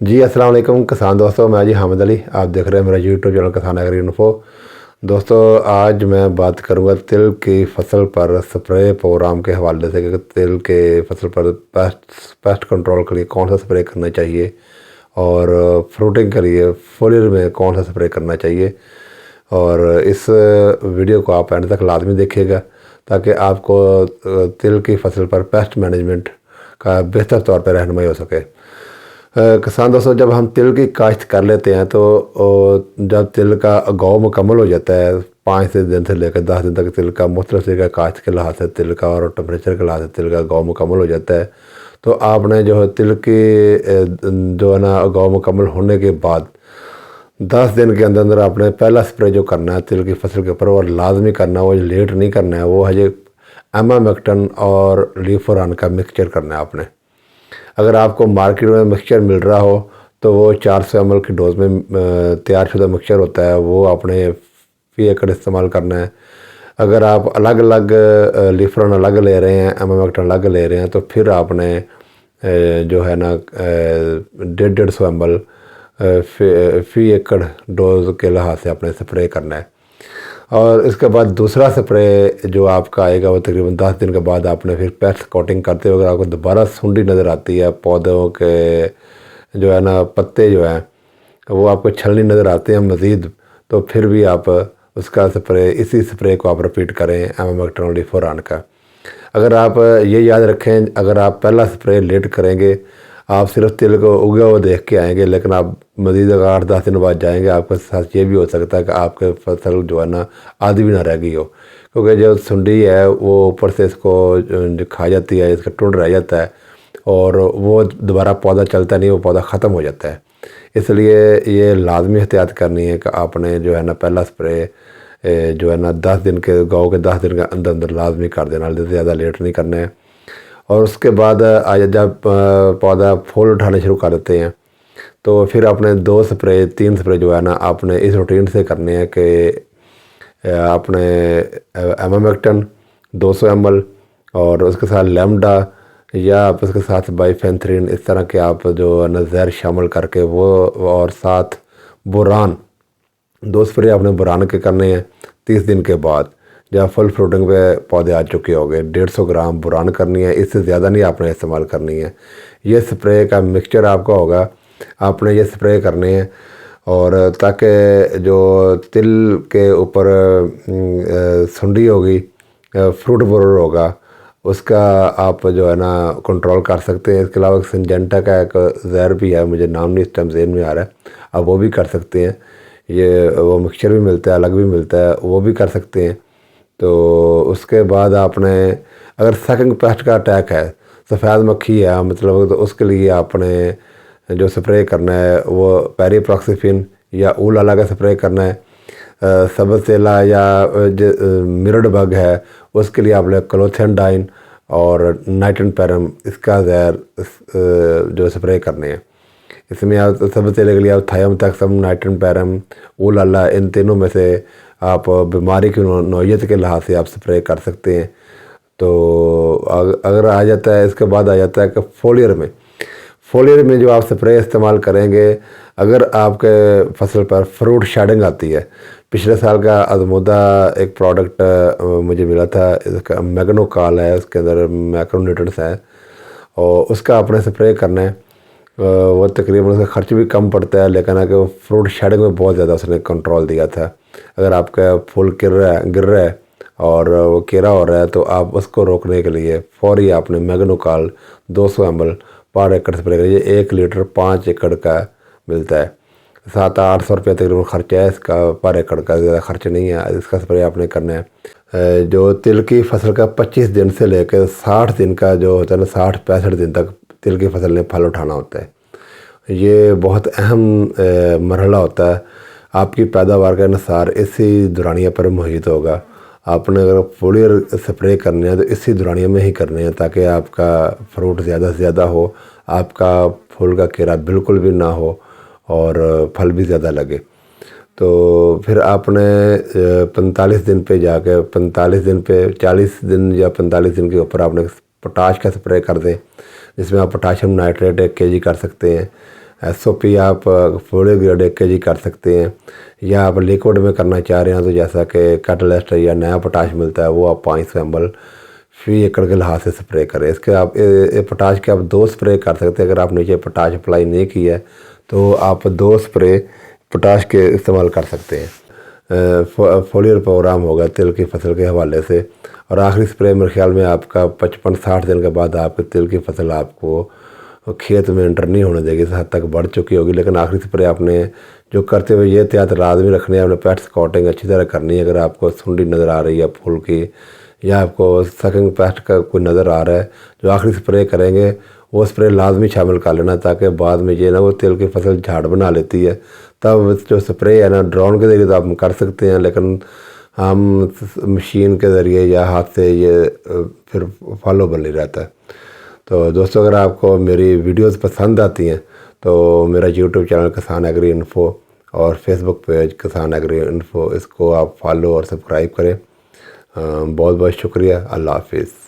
जी अस्सलाम वालेकुम किसान दोस्तों, मैं जी हामिद अली। आप देख रहे हैं मेरा यूट्यूब चैनल किसान एग्री इन्फो। दोस्तों आज मैं बात करूंगा तिल की फसल पर स्प्रे प्रोग्राम के हवाले से कि तिल के फसल पर पेस्ट कंट्रोल के लिए कौन सा स्प्रे करना चाहिए और फ्रूटिंग के लिए फोलियर में कौन सा स्प्रे करना चाहिए। और इस वीडियो को आप एंड तक लाजमी देखिएगा ताकि आपको तिल की फसल पर पेस्ट मैनेजमेंट का बेहतर तौर पर रहनुमाई हो सके। किसान दोस्तों, जब हम तिल की काश्त कर लेते हैं तो जब तिल का उगाव मुकम्मल हो जाता है 5 दिन से लेकर 10 दिन तक तिल का मुख्तलिफ तरीके का काश्त के लिहाज से तिल का और टेम्परेचर के लिहाज से तिल का उगाव मुकम्मल हो जाता है। तो आपने जो है तिल की जो है ना उगाव मुकम्मल होने के बाद 10 दिन के अंदर अंदर आपने पहला स्प्रे जो करना है तिल की फसल के ऊपर, और लाजमी करना है, वो लेट नहीं करना है, वो है एमामेक्टिन और लीफोरान का मिक्सचर करना है आपने। अगर आपको मार्केट में मिक्सचर मिल रहा हो तो वो 400 ml की डोज में तैयार शुदा मिक्सचर होता है, वो आपने फी एकड़ इस्तेमाल करना है। अगर आप अलग अलग लीफरन अलग ले रहे हैं, एमामेक्टिन अलग ले रहे हैं, तो फिर आपने जो है ना 150 ml फी एकड़ डोज के लिहाज से आपने स्प्रे करना है। और इसके बाद दूसरा स्प्रे जो आपका आएगा वो तकरीबन 10 दिन के बाद आपने फिर पेस्ट कोटिंग करते हुए अगर आपको दोबारा सुंडी नज़र आती है, पौधों के जो है ना पत्ते जो हैं वो आपको छलनी नज़र आते हैं मज़ीद, तो फिर भी आप उसका स्प्रे इसी स्प्रे को आप रिपीट करें एमामेक्टिन और लीफोरान का। अगर आप ये याद रखें, अगर आप पहला स्प्रे लेट करेंगे आप सिर्फ तिल को उगा हुआ देख के आएंगे, लेकिन आप मज़ीद अगर 8-10 दिन बाद जाएंगे आपके साथ ये भी हो सकता है कि आपके फसल जो है ना आधी भी ना रह गई हो, क्योंकि जो सुंडी है वो ऊपर से इसको जो खा जाती है, इसका टुंड रह जाता है और वो दोबारा पौधा चलता नहीं, वो पौधा ख़त्म हो जाता है। इसलिए ये लाजमी एहतियात करनी है कि आपने जो है ना पहला स्प्रे जो है ना 10 दिन के गाँव के 10 दिन के अंदर अंदर लाजमी कर देना, ज़्यादा लेट नहीं करना है। और उसके बाद आज जब पौधा फूल उठाने शुरू कर देते हैं तो फिर आपने 2 स्प्रे 3 स्प्रे जो है ना आपने इस रूटीन से करने हैं कि आपने एमामेक्टिन 200 ml और उसके साथ लेमडा या आप उसके साथ बाइफेंथ्रिन, इस तरह के आप जो है ना जहर शामिल करके वो, और साथ बोरान 2 स्प्रे आपने बोरान के करने हैं 30 दिन के बाद जब फुल फ्रूटिंग पे पौधे आ चुके होंगे। 150 ग्राम बोरान करनी है, इससे ज़्यादा नहीं आपने इस्तेमाल करनी है। ये स्प्रे का मिक्सचर आपका होगा, आपने ये स्प्रे करने हैं और ताकि जो तिल के ऊपर सुंडी होगी, फ्रूट बोरर होगा, उसका आप जो है ना कंट्रोल कर सकते हैं। इसके अलावा सिंजेंटा का एक जहर भी है, मुझे नाम नहीं इस टाइम ज़हन में आ रहा है, आप वो भी कर सकते हैं। ये वो मिक्सचर भी मिलता है, अलग भी मिलता है, वो भी कर सकते हैं। तो उसके बाद आपने अगर सेकंड पेस्ट का अटैक है, सफ़ेद मक्खी है मतलब, तो उसके लिए आपने जो स्प्रे करना है वो पेरीप्रॉक्सीफिन या ऊल अला का स्प्रे करना है। सबसेला या मिरड बग है उसके लिए आपने क्लोथेंडाइन और नाइट्रोपेरम इसका जहर जो स्प्रे करने हैं। इसमें आप सबसेले के लिए आप थायोमेथाक्सम, नाइट्रोपेरम, ऊल अला, इन तीनों में से आप बीमारी की नौयत के लिहाज से आप स्प्रे कर सकते हैं। तो अगर आ जाता है, इसके बाद आ जाता है कि फोलियर में जो आप स्प्रे इस्तेमाल करेंगे, अगर आपके फसल पर फ्रूट शेडिंग आती है, पिछले साल का आजमूदा एक प्रोडक्ट मुझे मिला था, इसका मैग्नोकाल है, उसके अंदर मैक्रोन्यूट्रिएंट्स है और उसका आपने स्प्रे करना है। वो तकरीबन उसका खर्च भी कम पड़ता है, लेकिन अगर फ्रूट शेडिंग में बहुत ज़्यादा उसने कंट्रोल दिया था। अगर आपका फूल गिर रहा है और वो केरा हो रहा है तो आप उसको रोकने के लिए फौरी आपने मैग्नोकाल 200 ml पर एकड़ स्प्रे करिए। 1 लीटर 5 एकड़ का मिलता है, 700-800 रुपये तकरीबन खर्चा है इसका, पर एकड़ का ज़्यादा खर्च नहीं है। इसका स्प्रे आपने करना है। जो तिल की फसल का 25 दिन से लेकर 60 दिन का जो होता है ना, 60-65 दिन तक तिल की फसल ने फल उठाना होता है। ये बहुत अहम मरहला होता है, आपकी पैदावार का अनुसार इसी दुरानिया पर मुहित होगा। आपने अगर फोलियर स्प्रे करने हैं तो इसी दुरानिया में ही करने हैं ताकि आपका फ्रूट ज़्यादा से ज़्यादा हो, आपका फूल का केरा बिल्कुल भी ना हो और फल भी ज़्यादा लगे। तो फिर आपने 45 दिन पे जाके 45 दिन पे 40 दिन या 45 दिन के ऊपर आपने पोटाश का स्प्रे कर दें, जिसमें आप पोटाशियम नाइट्रेट 1 kg कर सकते हैं। SOP आप फुल ग्रेड 1 kg कर सकते हैं, या आप लिक्विड में करना चाह रहे हैं तो जैसा कि कैटलिस्ट या नया पोटाश मिलता है वो आप 500 ml फी एकड़ के लिहाज से स्प्रे करें। इसके आप पोटाश के आप 2 स्प्रे कर सकते हैं। अगर आप नीचे पोटाश अप्लाई नहीं किया है तो आप 2 स्प्रे पोटाश के इस्तेमाल कर सकते हैं। फोलियर प्रोग्राम होगा तिल की फसल के हवाले से, और आखिरी स्प्रे मेरे ख्याल में आपका 55-60 दिन के बाद आपकी तिल की फसल आपको खेत में एंटर नहीं होने देगी, इस हद तक बढ़ चुकी होगी। लेकिन आखिरी स्प्रे आपने जो करते हुए ये एहतियात लाजमी रखनी है, आपने पेस्ट स्कॉटिंग अच्छी तरह करनी है। अगर आपको सुंडी नज़र आ रही है फूल की, या आपको सकिंग पेस्ट का कोई नज़र आ रहा है, जो आखिरी स्प्रे करेंगे वो स्प्रे लाजमी शामिल कर लेना, ताकि बाद में ये ना वो तिल की फसल झाड़ बना लेती है। तब जो स्प्रे है ना ड्रोन के ज़रिए तो आप कर सकते हैं, लेकिन हम मशीन के ज़रिए या हाथ से ये फिर फॉलो बन नहीं रहता है। तो दोस्तों, अगर आपको मेरी वीडियोस पसंद आती हैं तो मेरा यूट्यूब चैनल किसान एग्री इन्फो और फेसबुक पेज किसान एग्री इन्फो, इसको आप फॉलो और सब्सक्राइब करें। बहुत बहुत शुक्रिया। अल्लाह हाफिज़।